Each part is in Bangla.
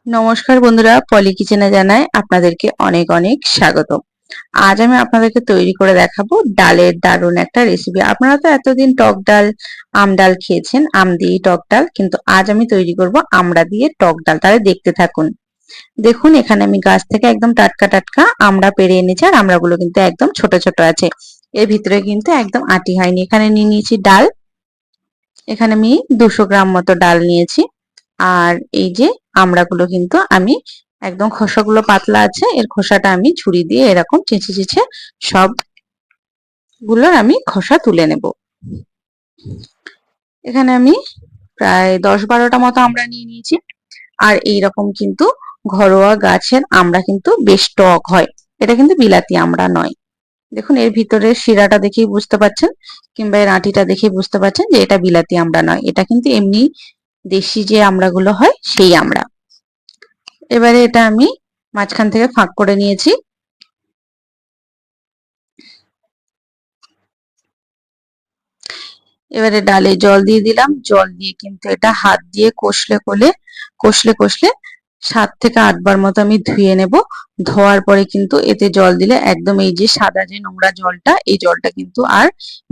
নমস্কার বন্ধুরা, পলি কিচেনে জানাই আপনাদেরকে অনেক অনেক স্বাগত। আজ আমি আপনাদেরকে তৈরি করে দেখাবো ডালের দারুণ একটা রেসিপি। আপনারা তো এতদিন টক ডাল, আম ডাল খেয়েছেন, আম দিয়ে টক ডাল, কিন্তু আজ আমি তৈরি করব আমড়া দিয়ে টক ডাল। তাহলে দেখতে থাকুন। দেখুন, এখানে আমি গাছ থেকে একদম টাটকা টাটকা আমড়া পেড়ে এনেছি, আর আমড়াগুলো কিন্তু একদম ছোট ছোট আছে। এর ভিতরে কিন্তু একদম আটি হয়নি। এখানে নিয়ে নিয়েছি ডাল। এখানে আমি 200 গ্রাম মতো ডাল নিয়েছি। আর এই যে আমড়াগুলো কিন্তু আমি একদম খোসাগুলো পাতলা আছে, এর খোসাটা আমি ছুরি দিয়ে এরকম চেঁচে চেঁচে সবগুলোর আমি খোসা তুলে নেব। এখানে আমি প্রায় 10-12টা মতো আমড়া নিয়ে নিয়েছি। আর এইরকম কিন্তু ঘরোয়া গাছের আমড়া কিন্তু বেশ টক হয়। এটা কিন্তু বিলাতি আমড়া নয়। দেখুন, এর ভিতরের শিরাটা দেখেই বুঝতে পারছেন, কিংবা এর আঁটিটা দেখেই বুঝতে পারছেন যে এটা বিলাতি আমড়া নয়, এটা কিন্তু এমনি দেশি যে আমড়াগুলো হয় সেই আমড়া। এবারে এটা আমি মাঝখান থেকে ফাঁক করে নিয়েছি। এবারে ডালে জল দিয়ে দিলাম। জল দিয়ে কিন্তু এটা হাত দিয়ে কষলে কষলে কষলে 7 থেকে 8 বার মতো আমি ধুয়ে নেব। ধোয়ার পরে কিন্তু এতে জল দিলে একদম এই যে সাদা যে নোংরা জলটা, এই জলটা কিন্তু আর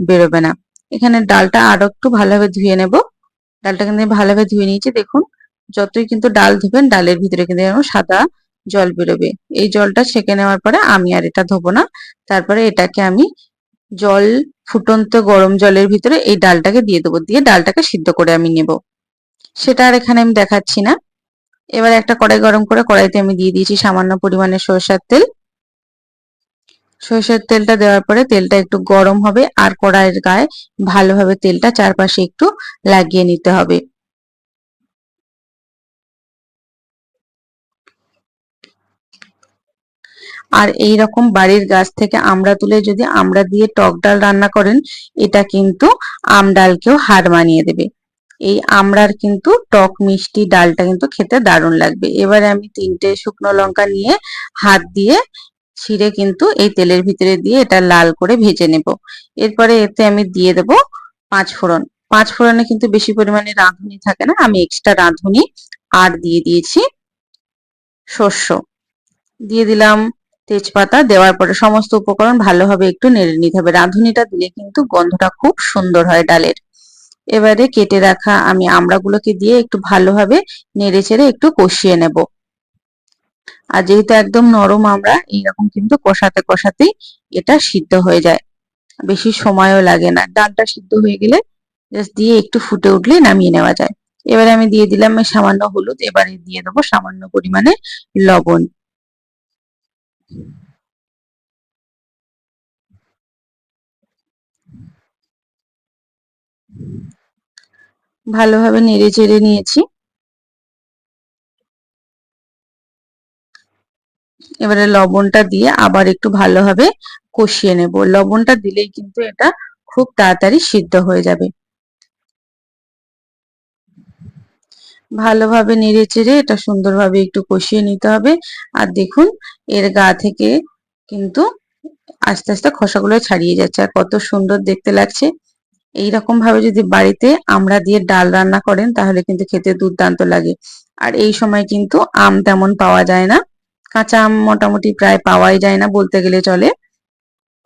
বেরোবে না। এখানে ডালটা আরো একটু ভালোভাবে ধুয়ে নেব। ডালটা কিন্তু ভালোভাবে ধুয়ে নিয়েছি। দেখুন, যতই কিন্তু ডাল ধুবেন ডালের ভিতরে কিন্তু এরকম সাদা জল বেরোবে। এই জলটা ছেঁকে নেওয়ার পরে আমি আর এটা ধোবো না। তারপরে এটাকে আমি জল ফুটন্ত গরম জলের ভিতরে এই ডালটাকে দিয়ে দেবো, দিয়ে ডালটাকে সিদ্ধ করে আমি নেব। সেটা আর এখানে আমি দেখাচ্ছি না। এবার একটা কড়াই গরম করে কড়াইতে আমি দিয়ে দিয়েছি সামান্য পরিমাণে সরষের তেল। সরষের তেলটা দেওয়ার পরে তেলটা একটু গরম হবে, আর কড়াইয়ের গায়ে ভালোভাবে তেলটা চারপাশে একটু লাগিয়ে নিতে হবে। আর এই রকম বাড়ির গাছ থেকে আমড়া তুলে যদি আমড়া দিয়ে টক ডাল রান্না করেন, এটা কিন্তু আম ডালকেও হার মানিয়ে দেবে। এই আমড়ার কিন্তু টক মিষ্টি ডালটা কিন্তু খেতে দারুণ লাগবে। এবারে আমি 3টে শুকনো লঙ্কা নিয়ে হাত দিয়ে ছিঁড়ে কিন্তু এই তেলের ভিতরে দিয়ে এটা লাল করে ভেজে নেব। এরপরে এতে আমি দিয়ে দেব 5 ফোড়ন। 5 ফোড়নে কিন্তু বেশি পরিমাণে রাঁধুনি থাকে না, আমি এক্সট্রা রাঁধুনি আর দিয়ে দিয়েছি শস্য। দিয়ে দিলাম তেজপাতা। দেওয়ার পরে সমস্ত উপকরণ ভালোভাবে একটু নেড়ে নিতে হবে। রাঁধুনিটা দিলে কিন্তু গন্ধটা খুব সুন্দর হয় ডালের। এবারে কেটে রাখা আমি আমড়াগুলোকে দিয়ে একটু ভালোভাবে নেড়ে চেড়ে একটু কষিয়ে নেব। আর যেহেতু একদম নরম আমড়া, এইরকম কিন্তু কষাতে কষাতেই এটা সিদ্ধ হয়ে যায়, বেশি সময়ও লাগে না। ডালটা সিদ্ধ হয়ে গেলে জাস্ট দিয়ে একটু ফুটে উঠলেই নামিয়ে নেওয়া যায়। এবারে আমি দিয়ে দিলাম সামান্য হলুদ। এবারে দিয়ে দেবো সামান্য পরিমাণে লবণ। ভালোভাবে নেড়ে চেড়ে নিয়েছি। এবারে লবণটা দিয়ে আবার একটু ভালোভাবে কষিয়ে নেব। লবণটা দিলেই কিন্তু এটা খুব তাড়াতাড়ি সিদ্ধ হয়ে যাবে। ভালোভাবে নেড়ে চেড়ে এটা সুন্দরভাবে একটু কষিয়ে নিতে হবে। আর দেখুন, এর গা থেকে কিন্তু আস্তে আস্তে খোসাগুলো ছাড়িয়ে যাচ্ছে, আর কত সুন্দর দেখতে লাগছে। এইরকম ভাবে যদি বাড়িতে আমড়া দিয়ে ডাল রান্না করেন তাহলে কিন্তু খেতে দুর্দান্ত লাগে। আর এই সময় কিন্তু আম তেমন পাওয়া যায় না, কাঁচা আম মোটামুটি প্রায় পাওয়াই যায় না বলতে গেলে চলে।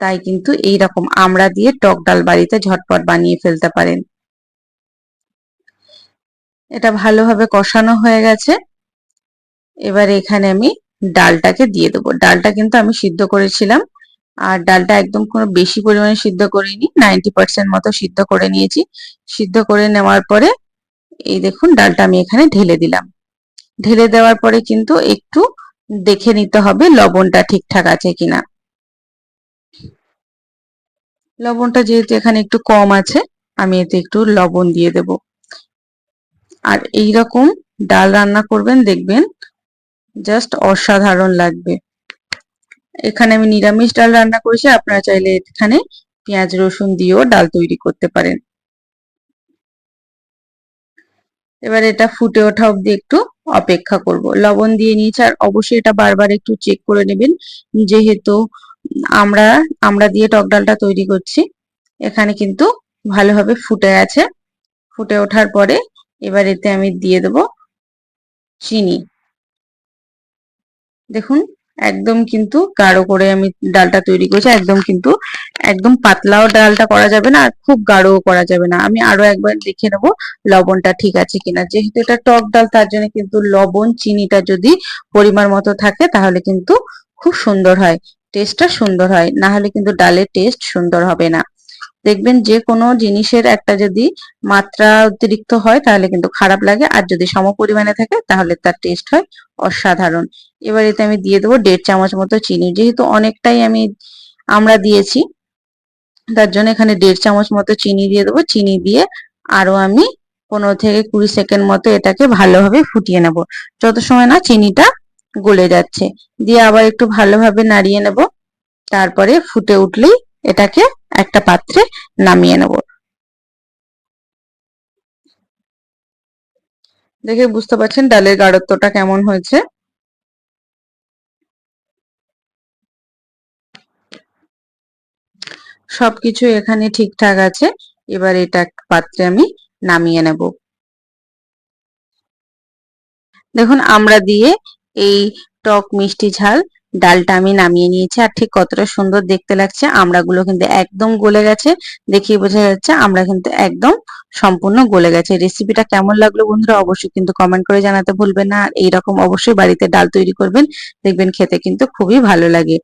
তাই কিন্তু এইরকম আমড়া দিয়ে টক ডাল বাড়িতে ঝটপট বানিয়ে ফেলতে পারেন। এটা ভালোভাবে কষানো হয়ে গেছে। এবার এখানে আমি ডালটাকে দিয়ে দেবো। ডালটা কিন্তু আমি সিদ্ধ করেছিলাম, আর ডালটা একদম কোনো বেশি পরিমাণে সিদ্ধ করিনি, 90% মতো সিদ্ধ করে নিয়েছি। সিদ্ধ করে নেওয়ার পরে এই দেখুন, ডালটা আমি এখানে ঢেলে দিলাম। ঢেলে দেওয়ার পরে কিন্তু একটু দেখে নিতে হবে লবণটা ঠিকঠাক আছে কিনা। লবণটা যেহেতু এখানে একটু কম আছে, আমি এতে একটু লবণ দিয়ে দেব। আর এই রকম ডাল রান্না করবেন, দেখবেন জাস্ট অসাধারণ লাগবে। এখানে আমি নিরামিষ ডাল রান্না করেছি, আপনারা চাইলে এখানে পেঁয়াজ রসুন দিয়েও ডাল তৈরি করতে পারেন। এবার এটা ফুটে ওঠা অবধি একটু অপেক্ষা করব। লবণ দিয়ে নিয়েছি, আর অবশ্যই এটা বারবার একটু চেক করে নেবেন, যেহেতু আমরা আমরা দিয়ে টক ডালটা তৈরি করছি। এখানে কিন্তু ভালোভাবে ফুটে আছে। ফুটে ওঠার পরে এবার এতে আমি দিয়ে দেব চিনি। দেখুন একদম কিন্তু গাঢ় করে আমি ডালটা তৈরি করেছি। একদম কিন্তু একদম পাতলাও ডালটা করা যাবে না আর খুব গাঢ়ও করা যাবে না। আমি আরো একবার দেখে নেবো লবণটা ঠিক আছে কিনা। যেহেতু এটা টক ডাল তার জন্য কিন্তু লবণ চিনিটা যদি পরিমাণ মতো থাকে তাহলে কিন্তু খুব সুন্দর হয়, টেস্টটা সুন্দর হয়, না হলে কিন্তু ডালের টেস্ট সুন্দর হবে না। দেখবেন যে কোনো জিনিসের একটা যদি মাত্রা অতিরিক্ত হয় তাহলে কিন্তু খারাপ লাগে, আর যদি সম পরিমাণে থাকে তাহলে তার টেস্ট হয় অসাধারণ। এবার এতে আমি দিয়ে দেবো 1.5 চামচ মতো চিনি। যেহেতু অনেকটাই আমি আমরা দিয়েছি তার জন্য এখানে 1.5 চামচ মতো চিনি দিয়ে দেবো। চিনি দিয়ে আরো আমি 15 থেকে 20 সেকেন্ড মতো এটাকে ভালোভাবে ফুটিয়ে নেব, যত সময় না চিনিটা গলে যাচ্ছে। দিয়ে আবার একটু ভালোভাবে নাড়িয়ে নেব। তারপরে ফুটে উঠলেই এটাকে একটা পাত্রে নামিয়ে নেব। দেখে বুঝতে পারছেন ডালের গাঢ়ত্বটা কেমন হয়েছে। সবকিছু এখানে ঠিকঠাক আছে। এবার এটা একটা পাত্রে আমি নামিয়ে নেব। দেখুন আমরা দিয়ে এই টক মিষ্টি ঝাল ডালটা আমি নামিয়ে নিয়েছি। আর ঠিক কতটা সুন্দর দেখতে লাগছে, আমড়াগুলো কিন্তু একদম গলে গেছে। দেখেই বোঝা যাচ্ছে আমরা কিন্তু একদম সম্পূর্ণ গলে গেছে। রেসিপিটা কেমন লাগলো বন্ধুরা অবশ্যই কিন্তু কমেন্ট করে জানাতে ভুলবেন না। আর এইরকম অবশ্যই বাড়িতে ডাল তৈরি করবেন, দেখবেন খেতে কিন্তু খুবই ভালো লাগে।